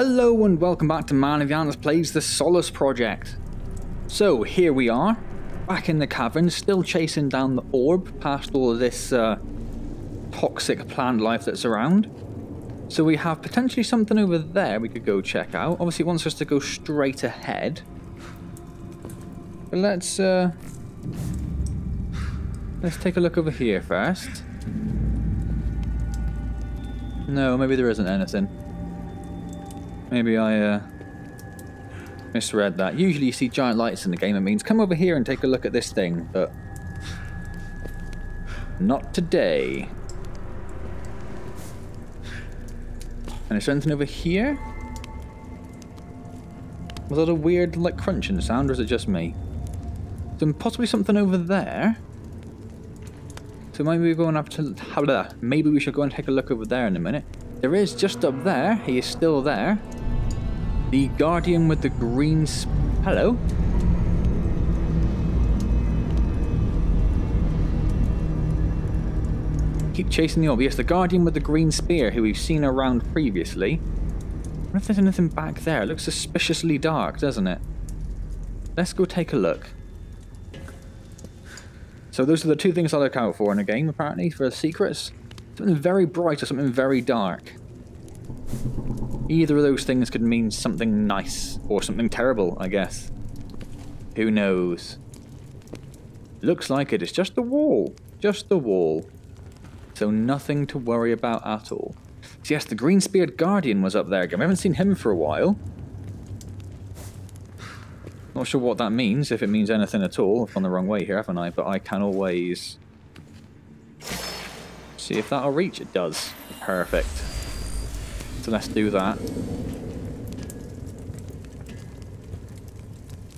Hello and welcome back to Man of the Antz Plays the Solus Project. So here we are, back in the cavern, still chasing down the orb past all of this toxic plant life that's around. So we have potentially something over there we could go check out. Obviously it wants us to go straight ahead. But let's take a look over here first. No, maybe there isn't anything. Maybe I misread that. Usually you see giant lights in the game, it means come over here and take a look at this thing, but not today. And is there anything over here? Was that a weird like crunching sound, or is it just me? So possibly something over there. So maybe we're going up to maybe we should go and take a look over there in a minute. There is just up there. He is still there. The guardian with the green hello. Keep chasing the orb. Yes, the guardian with the green spear, who we've seen around previously. I wonder if there's anything back there. It looks suspiciously dark, doesn't it? Let's go take a look. So those are the two things I look out for in a game, apparently, for secrets. Something very bright or something very dark. Either of those things could mean something nice or something terrible, I guess. Who knows? Looks like it. It's just the wall. Just the wall. So nothing to worry about at all. So yes, the green-speared guardian was up there again. We haven't seen him for a while. Not sure what that means, if it means anything at all. I've gone the wrong way here, haven't I? But I can always see if that'll reach. It does. Perfect. So let's do that.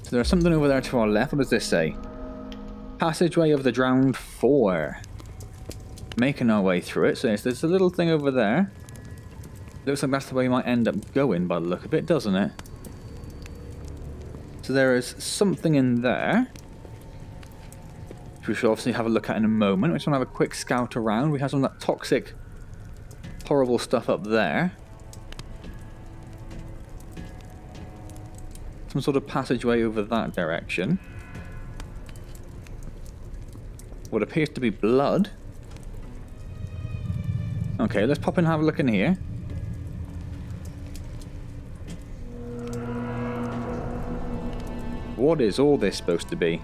So there's something over there to our left. What does this say? Passageway of the Drowned 4. Making our way through it. So there's a little thing over there. Looks like that's the way we might end up going by the look of it, doesn't it? So there is something in there, which we should obviously have a look at in a moment. We just want to have a quick scout around. We have some of that toxic, horrible stuff up there. Some sort of passageway over that direction. What appears to be blood. Okay, let's pop in and have a look in here. What is all this supposed to be?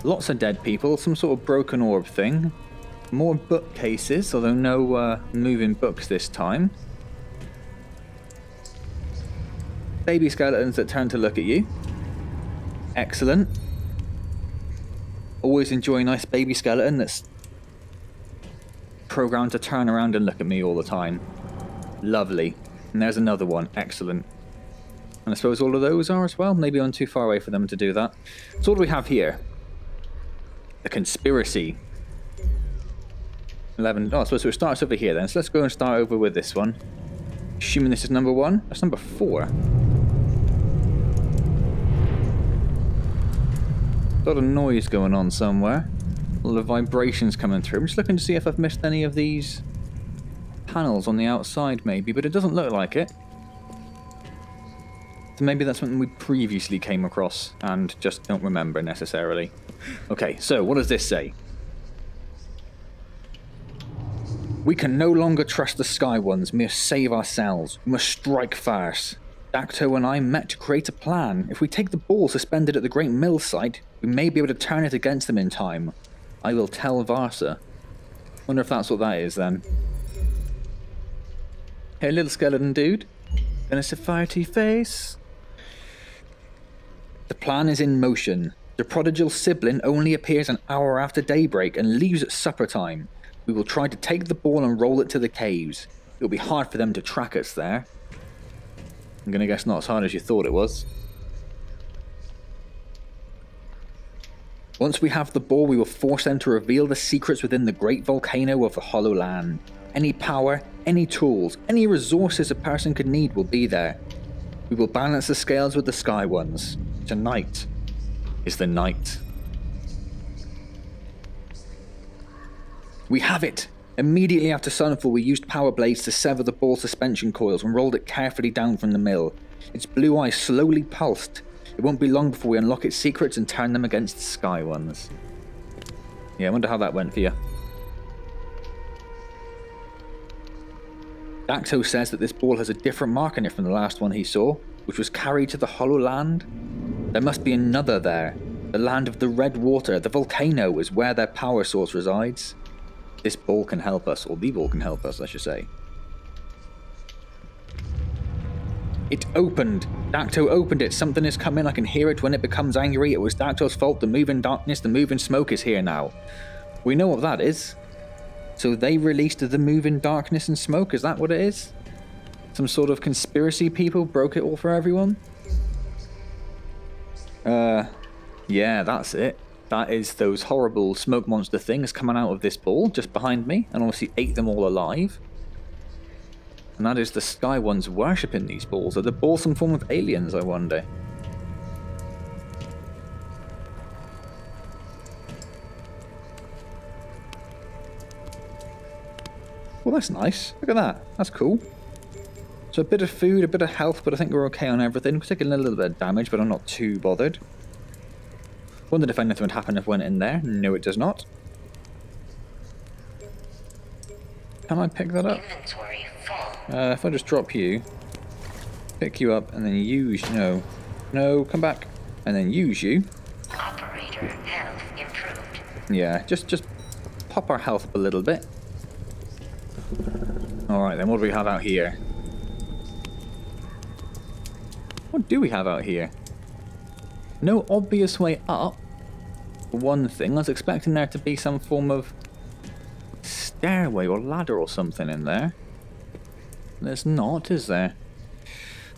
Lots of dead people, some sort of broken orb thing. More bookcases, although no moving books this time. Baby skeletons that turn to look at you. Excellent. Always enjoy a nice baby skeleton that's programmed to turn around and look at me all the time. Lovely. And there's another one. Excellent. And I suppose all of those are as well. Maybe I'm too far away for them to do that. So what do we have here? A conspiracy. 11. Oh, I suppose it starts over here then. So let's go and start over with this one. Assuming this is number 1. That's number 4. A lot of noise going on somewhere. A lot of vibrations coming through. I'm just looking to see if I've missed any of these panels on the outside maybe, but it doesn't look like it. So maybe that's something we previously came across and just don't remember necessarily. Okay, so what does this say? We can no longer trust the Sky Ones. We must save ourselves. We must strike first. Dacto and I met to create a plan. If we take the ball suspended at the Great Mill site, we may be able to turn it against them in time. I will tell Varsa. Wonder if that's what that is then. Hey, little skeleton dude. Gonna set fire to your face. The plan is in motion. The prodigal sibling only appears an hour after daybreak and leaves at supper time. We will try to take the ball and roll it to the caves. It will be hard for them to track us there. I'm gonna guess not as hard as you thought it was. Once we have the ball, we will force them to reveal the secrets within the great volcano of the Hollow Land. Any power, any tools, any resources a person could need will be there. We will balance the scales with the Sky Ones. Tonight is the night. We have it! Immediately after sunfall, we used power blades to sever the ball suspension coils and rolled it carefully down from the mill. Its blue eyes slowly pulsed. It won't be long before we unlock its secrets and turn them against the sky ones. Yeah, I wonder how that went for you. Dacto says that this ball has a different mark in it from the last one he saw, which was carried to the Hollow Land. There must be another there. The land of the red water, the volcano, is where their power source resides. This ball can help us, or the ball can help us, I should say. It opened. Dacto opened it. Something is coming. I can hear it when it becomes angry. It was Dacto's fault. The moving darkness, the moving smoke is here now. We know what that is. So they released the moving darkness and smoke. Is that what it is? Some sort of conspiracy people broke it all for everyone? Yeah, that's it. That is those horrible smoke monster things coming out of this ball just behind me, and obviously ate them all alive. And that is the Sky Ones worshipping these balls. Are the balls some form of aliens, I wonder? Well, that's nice. Look at that. That's cool. So a bit of food, a bit of health, but I think we're okay on everything. We're taking a little bit of damage, but I'm not too bothered. Wondered if anything would happen if I went in there. No, it does not. Can I pick that up? Inventory full. If I just drop you, pick you up, and then use... No, come back. And then use you. Operator health improved. Yeah, just pop our health up a little bit. Alright then, what do we have out here? What do we have out here? No obvious way up. One thing, I was expecting there to be some form of stairway or ladder or something in there. There's not, is there?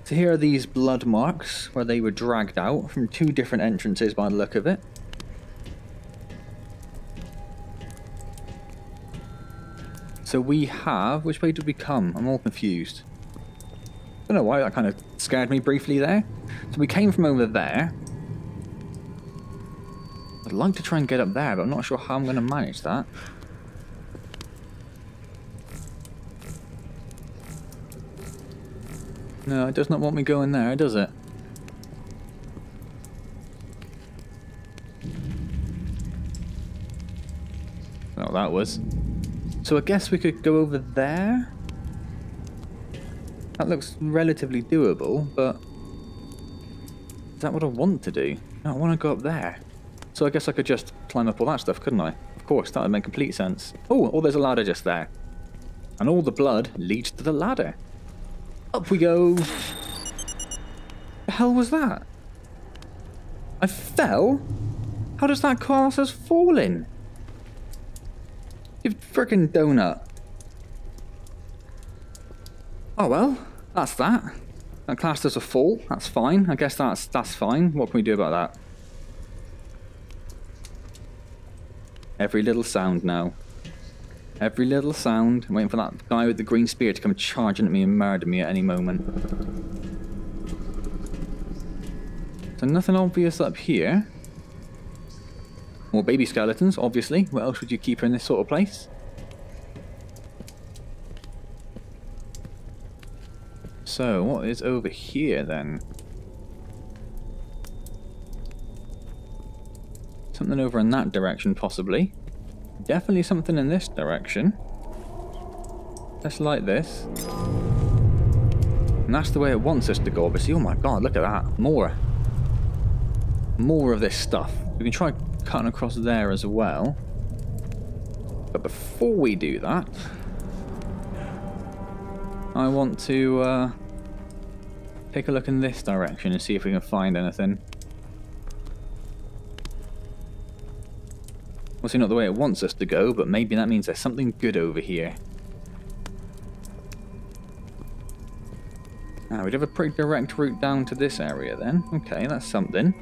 So here are these blood marks where they were dragged out from two different entrances by the look of it. So we have... Which way did we come? I'm all confused. I don't know why that kind of scared me briefly there. So we came from over there. I'd like to try and get up there, but I'm not sure how I'm going to manage that. No, it does not want me going there, does it? Oh, that was. So I guess we could go over there. That looks relatively doable, but is that what I want to do? No, I want to go up there. So I guess I could just climb up all that stuff, couldn't I? Of course, that would make complete sense. Oh, there's a ladder just there. And all the blood leads to the ladder. Up we go. The hell was that? I fell? How does that class as falling? You frickin' donut. Oh well, that's that. That classed as a fall. That's fine. I guess that's fine. What can we do about that? Every little sound now. Every little sound. I'm waiting for that guy with the green spear to come charging at me and murder me at any moment. So nothing obvious up here. More baby skeletons, obviously. What else would you keep her in this sort of place? So, what is over here then? Something over in that direction, possibly. Definitely something in this direction. Let's light this. And that's the way it wants us to go, obviously. Oh my god, look at that. More. More of this stuff. We can try cutting across there as well. But before we do that, I want to take a look in this direction and see if we can find anything. Obviously not the way it wants us to go, but maybe that means there's something good over here. Now, we'd have a pretty direct route down to this area then. Okay, that's something.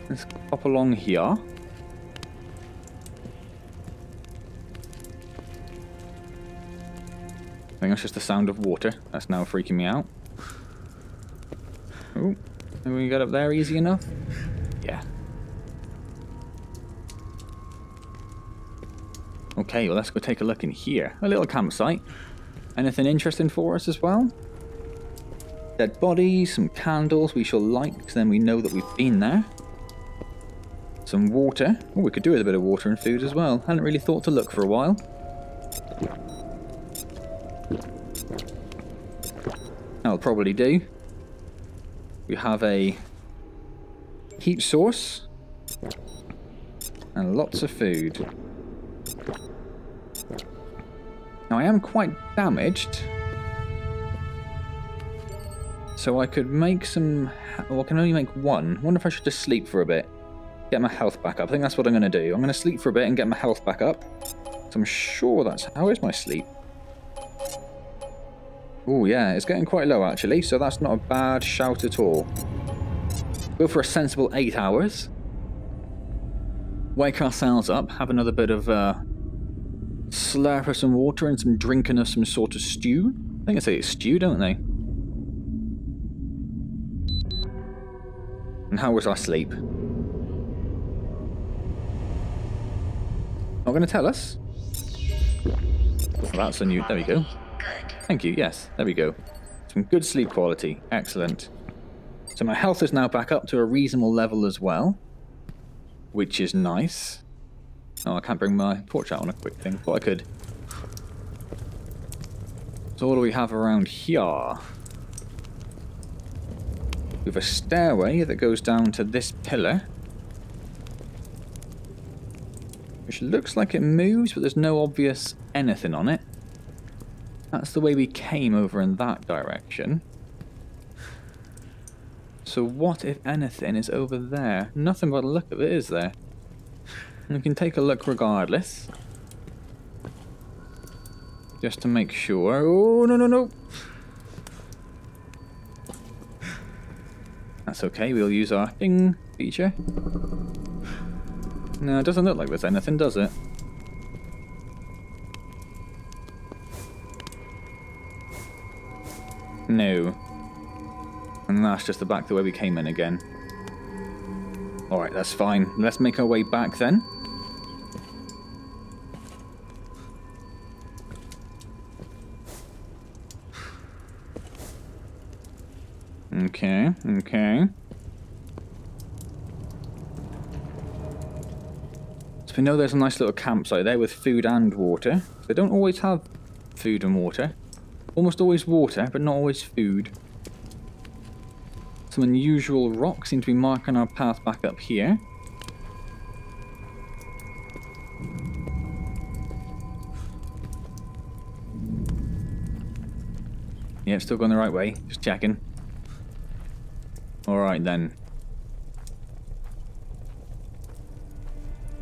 Let's pop along here. I think that's just the sound of water. That's now freaking me out. Oh, can we get up there easy enough? Yeah. Okay, well let's go take a look in here. A little campsite. Anything interesting for us as well? Dead bodies, some candles we shall light, because then we know that we've been there. Some water. Oh, we could do with a bit of water and food as well. Hadn't really thought to look for a while. That'll probably do. We have a heat source. And lots of food. Now I am quite damaged. So I could make some... Well, I can only make one. I wonder if I should just sleep for a bit. Get my health back up. I think that's what I'm going to do. I'm going to sleep for a bit and get my health back up. So I'm sure that's... How is my sleep? Oh yeah, it's getting quite low actually. So that's not a bad shout at all. Go for a sensible 8 hours. Wake ourselves up. Have another bit of slurp of some water and some drinking of some sort of stew. I think I say it's stew, don't they? And how was our sleep? Not going to tell us? Well, that's a new... There we go. Thank you, yes. There we go. Some good sleep quality. Excellent. So my health is now back up to a reasonable level as well. Which is nice. Oh, I can't bring my torch out on a quick thing. Thought I could. So what do we have around here? We have a stairway that goes down to this pillar. Which looks like it moves, but there's no obvious anything on it. That's the way we came over in that direction. So what, if anything, is over there? Nothing by the look of it, is there? We can take a look regardless. Just to make sure. Oh, no, no, no! That's okay, we'll use our ding feature. No, it doesn't look like there's anything, does it? No. And that's just the back the way we came in again. Alright, that's fine. Let's make our way back then. Okay, okay. So we know there's a nice little campsite there with food and water. They don't always have food and water. Almost always water, but not always food. Some unusual rocks seem to be marking our path back up here. Yeah, still going the right way. Just checking. Alright then.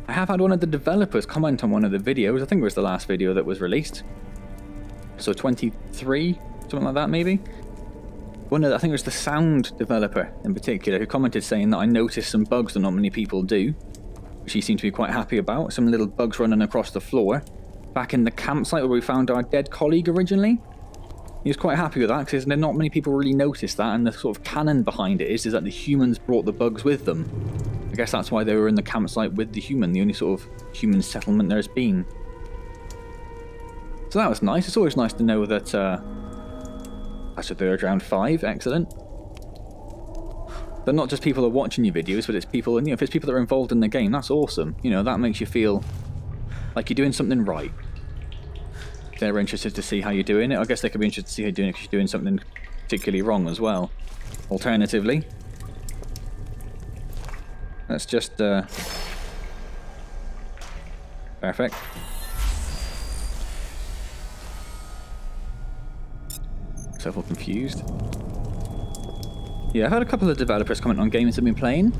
I have had one of the developers comment on one of the videos. I think it was the last video that was released. So 23, something like that maybe? I think it was the sound developer in particular who commented saying that I noticed some bugs that not many people do, which he seemed to be quite happy about. Some little bugs running across the floor. Back in the campsite where we found our dead colleague originally. He was quite happy with that because not many people really noticed that, and the sort of canon behind it is that the humans brought the bugs with them. I guess that's why they were in the campsite with the human, the only sort of human settlement there's been. So that was nice. It's always nice to know that that's a third round 5, excellent. They're not just people that are watching your videos, but it's people, and if it's people that are involved in the game, that's awesome. You know, that makes you feel like you're doing something right. They're interested to see how you're doing it. I guess they could be interested to see how you're doing it because you're doing something particularly wrong as well. Alternatively, let's just perfect. So confused. Yeah, I've had a couple of developers comment on games I've been playing.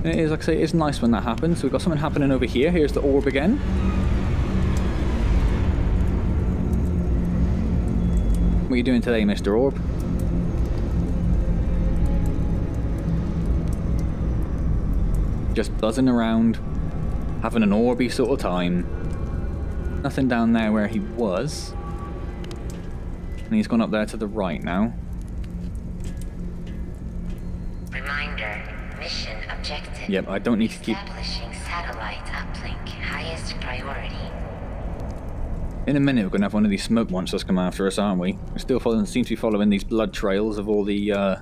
It is, like I say, it is nice when that happens. So we've got something happening over here. Here's the orb again. What are you doing today, Mr. Orb? Just buzzing around, having an orby sort of time. Nothing down there where he was. And he's gone up there to the right now. Reminder, mission objective. Yep, I don't need to keep... Establishing satellite uplink, highest priority. priority. In a minute we're going to have one of these smoke monsters come after us, aren't we? We're still following, seem to be following these blood trails of all the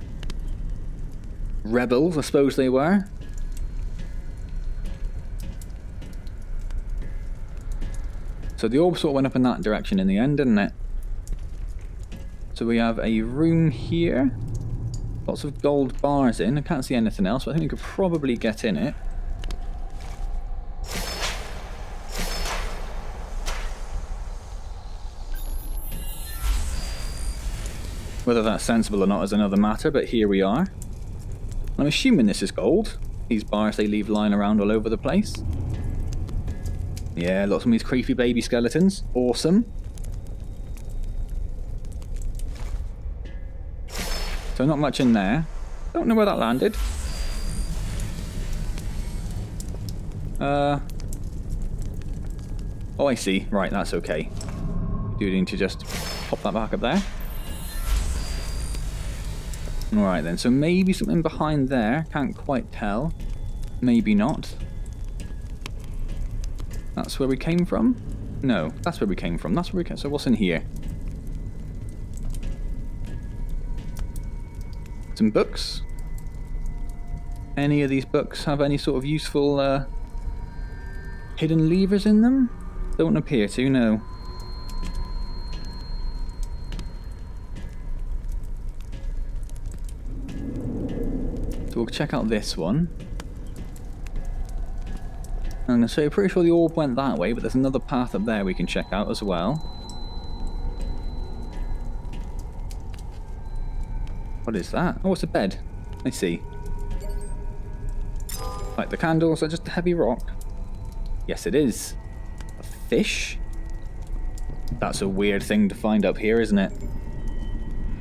rebels, I suppose they were. So the orb sort of went up in that direction in the end, didn't it? So we have a room here. Lots of gold bars in. I can't see anything else, but I think we could probably get in it. Whether that's sensible or not is another matter, but here we are. I'm assuming this is gold. These bars they leave lying around all over the place. Yeah, lots of these creepy baby skeletons. Awesome. So not much in there. Don't know where that landed. Oh, I see. Right, that's okay. Do need to just pop that back up there. Alright then, so maybe something behind there. Can't quite tell. Maybe not. That's where we came from? No, that's where we came from. That's where we came. So what's in here? Some books. Any of these books have any sort of useful hidden levers in them? Don't appear to, no. So we'll check out this one. I'm going to say, I'm pretty sure the orb went that way, but there's another path up there we can check out as well. What is that? Oh, it's a bed. I see. Like the candles are just a heavy rock. Yes, it is. A fish? That's a weird thing to find up here, isn't it?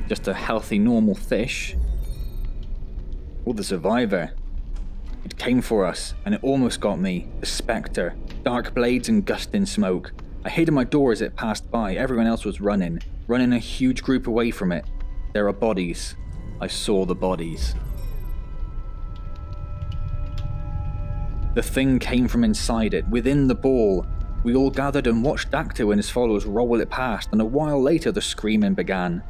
Just a healthy, normal fish. Oh, the survivor. It came for us, and it almost got me. The spectre. Dark blades and gusting smoke. I hid in my door as it passed by. Everyone else was running. Running a huge group away from it. There are bodies. I saw the bodies. The thing came from inside it, within the ball. We all gathered and watched Dactyl and his followers roll it past, and a while later the screaming began.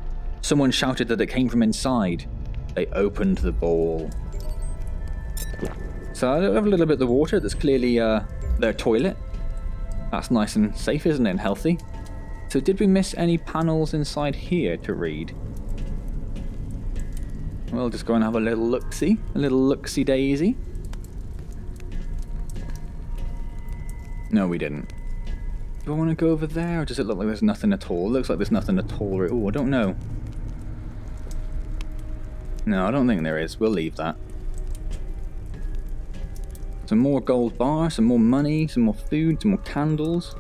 Someone shouted that it came from inside. They opened the ball. So I have a little bit of the water. That's clearly their toilet. That's nice and safe, isn't it? And healthy. So did we miss any panels inside here to read? We'll just go and have a little look-see. A little look-see daisy. No, we didn't. Do I want to go over there, or does it look like there's nothing at all? It looks like there's nothing at all. Oh, I don't know. No, I don't think there is. We'll leave that. Some more gold bars, some more money, some more food, some more candles.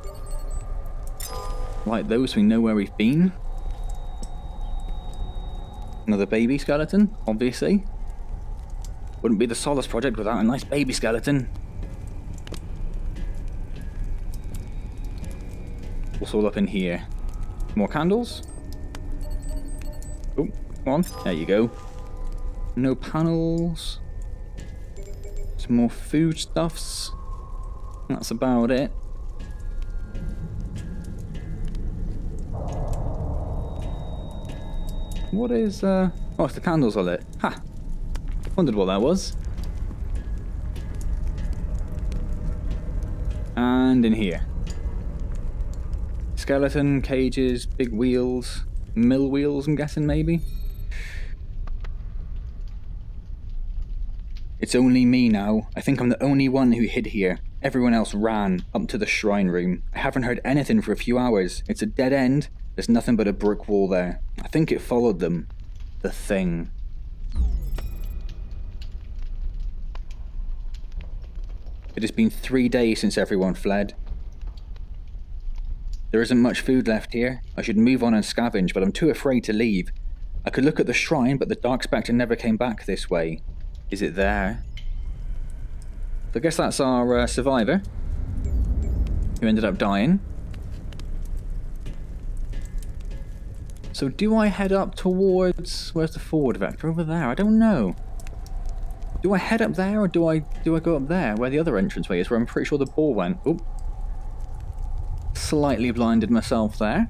Like those, we know where we've been. Another baby skeleton, obviously. Wouldn't be the Solus Project without a nice baby skeleton. What's all up in here? More candles? Oh, come on. There you go. No panels. Some more foodstuffs. That's about it. What is, oh, it's the candles are lit. Ha! Wondered what that was. And in here. Skeleton, cages, big wheels, mill wheels, I'm guessing, maybe? It's only me now. I think I'm the only one who hid here. Everyone else ran up to the shrine room. I haven't heard anything for a few hours. It's a dead end. There's nothing but a brick wall there. I think it followed them. The thing. It has been 3 days since everyone fled. There isn't much food left here. I should move on and scavenge, but I'm too afraid to leave. I could look at the shrine, but the Dark Spectre never came back this way. Is it there? So I guess that's our survivor, who ended up dying. So do I head up towards... Where's the forward vector? Over there? I don't know. Do I head up there, or do I go up there, where the other entranceway is, where I'm pretty sure the ball went? Oop. Slightly blinded myself there.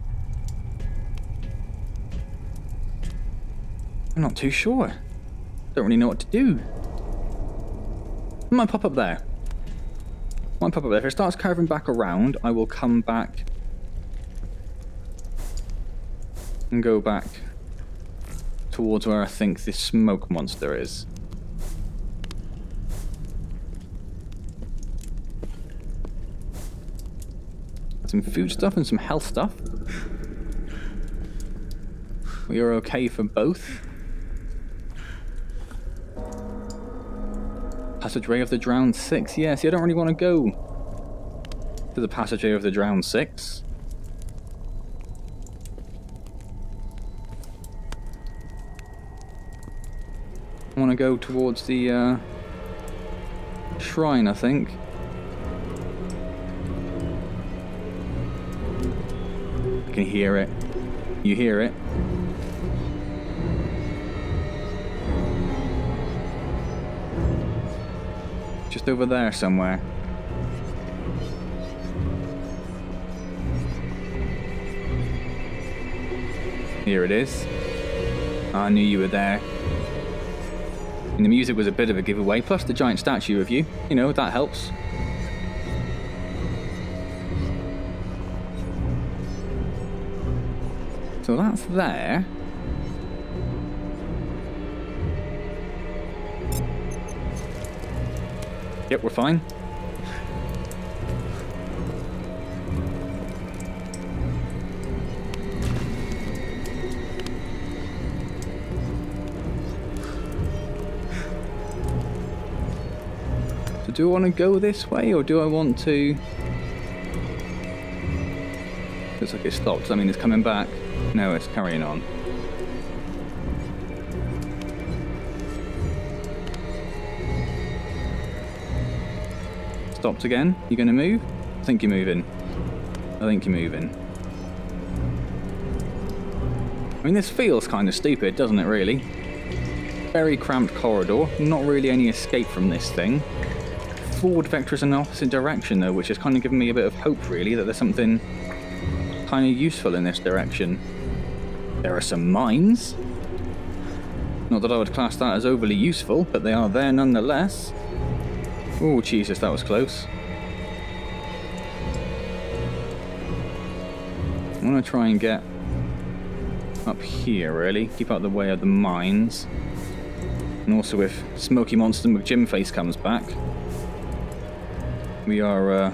I'm not too sure. Don't really know what to do. It might pop up there. Might pop up there. If it starts curving back around, I will come back and go back towards where I think this smoke monster is. Some food stuff and some health stuff. We are okay for both. Passageway of the Drowned 6. Yeah, see, I don't really want to go to the Passageway of the Drowned 6. I want to go towards the shrine, I think. I can hear it. You hear it? Just over there somewhere. Here it is. I knew you were there. And the music was a bit of a giveaway, plus the giant statue of you. You know, that helps. So that's there. Yep, we're fine. So do I want to go this way, or do I want to... Looks like it stopped. Does that mean it's coming back? No, it's carrying on. Stopped again. You gonna move? I think you're moving. I think you're moving. I mean, this feels kind of stupid, doesn't it, really? Very cramped corridor. Not really any escape from this thing. Forward vectors in the opposite direction, though, which has kind of given me a bit of hope, really, that there's something kind of useful in this direction. There are some mines. Not that I would class that as overly useful, but they are there nonetheless. Oh, Jesus, that was close. I want to try and get up here, really. Keep out the way of the mines. And also, if Smoky Monster McJimface comes back, we are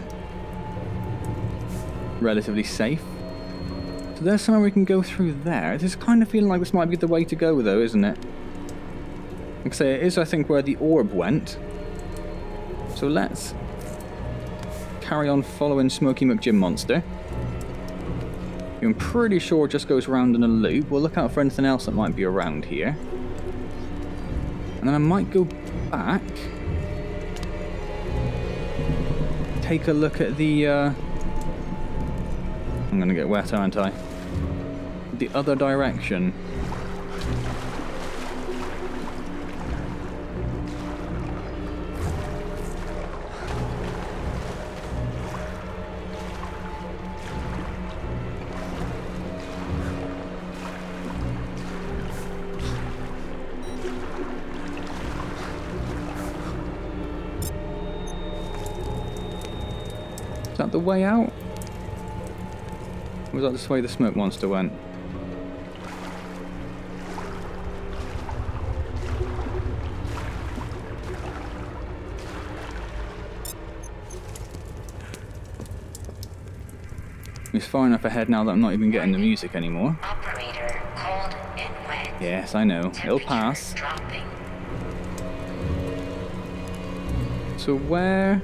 relatively safe. So there's somewhere we can go through there. It is kind of feeling like this might be the way to go, though, isn't it? Like I say, it is, I think, where the orb went. So let's carry on following Smoky McJim Monster. I'm pretty sure it just goes around in a loop. We'll look out for anything else that might be around here. And then I might go back. Take a look at the... I'm going to get wet, aren't I? The other direction. Is that the way out? Or was that this way the smoke monster went? It's far enough ahead now that I'm not even getting the music anymore. Operator, cold and wet. Yes, I know. It'll pass. Dropping. So where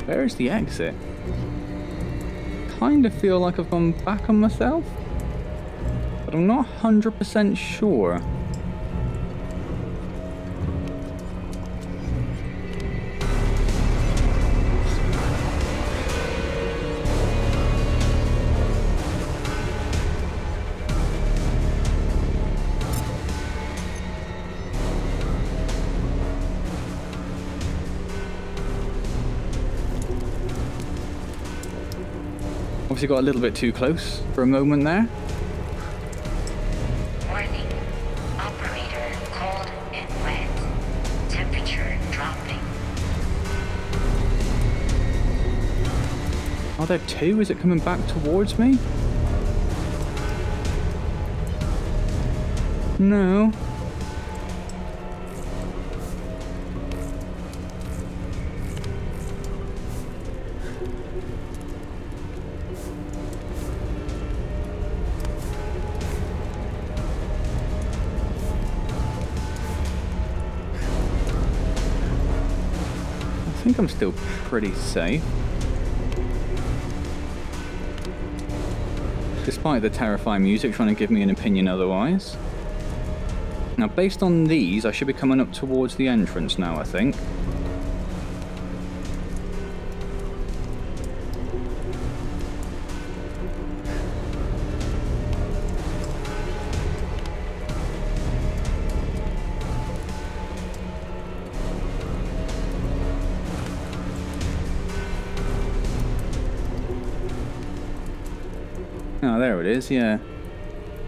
is the exit? Kind of feel like I've gone back on myself, but I'm not 100% sure. Obviously got a little bit too close for a moment there. Warning. Operator cold and wet. Temperature dropping. Are there two? Is it coming back towards me? No. I think I'm still pretty safe. Despite the terrifying music trying to give me an opinion otherwise. Now, based on these, I should be coming up towards the entrance now, I think. Oh, there it is, yeah.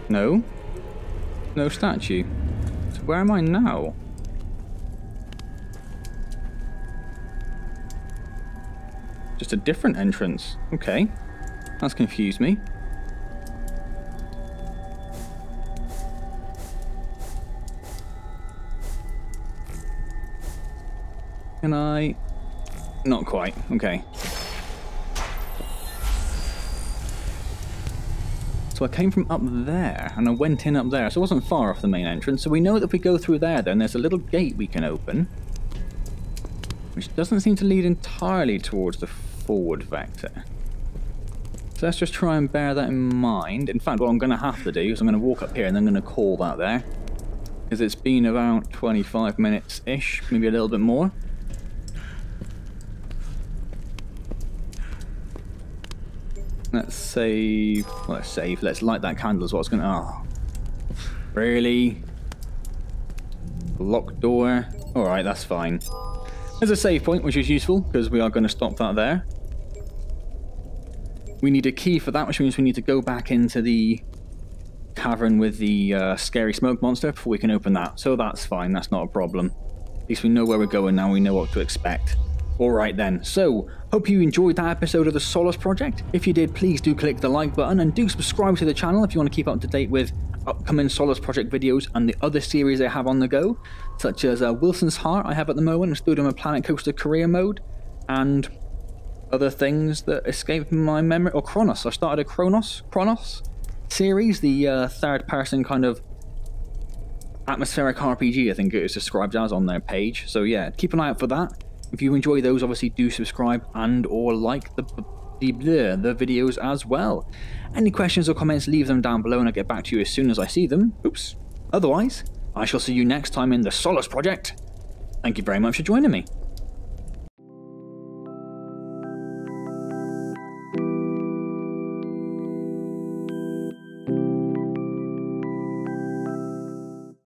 No? No statue. So where am I now? Just a different entrance. Okay. That's confused me. Can I... Not quite. Okay. So I came from up there, and I went in up there, so it wasn't far off the main entrance. So we know that if we go through there, then there's a little gate we can open, which doesn't seem to lead entirely towards the forward vector. So let's just try and bear that in mind. In fact, what I'm going to have to do is I'm going to walk up here, and I'm going to call that there, because it's been about 25 minutes-ish, maybe a little bit more. Let's save. Well, let's save. Let's light that candle is what's going to... Oh. Really? Locked door. Alright, that's fine. There's a save point, which is useful, because we are going to stop that there. We need a key for that, which means we need to go back into the cavern with the scary smoke monster before we can open that. So that's fine. That's not a problem. At least we know where we're going now. We know what to expect. Alright then, so, hope you enjoyed that episode of the Solus Project. If you did, please do click the like button and do subscribe to the channel if you want to keep up to date with upcoming Solus Project videos and the other series I have on the go, such as Wilson's Heart I have at the moment, I'm still doing a Planet Coaster career mode, and other things that escaped my memory, or Kronos. I started a Kronos series, the third person kind of atmospheric RPG I think it is described as on their page, so yeah, keep an eye out for that. If you enjoy those, obviously do subscribe and or like the videos as well. Any questions or comments, leave them down below and I'll get back to you as soon as I see them. Oops. Otherwise, I shall see you next time in the Solus Project. Thank you very much for joining me.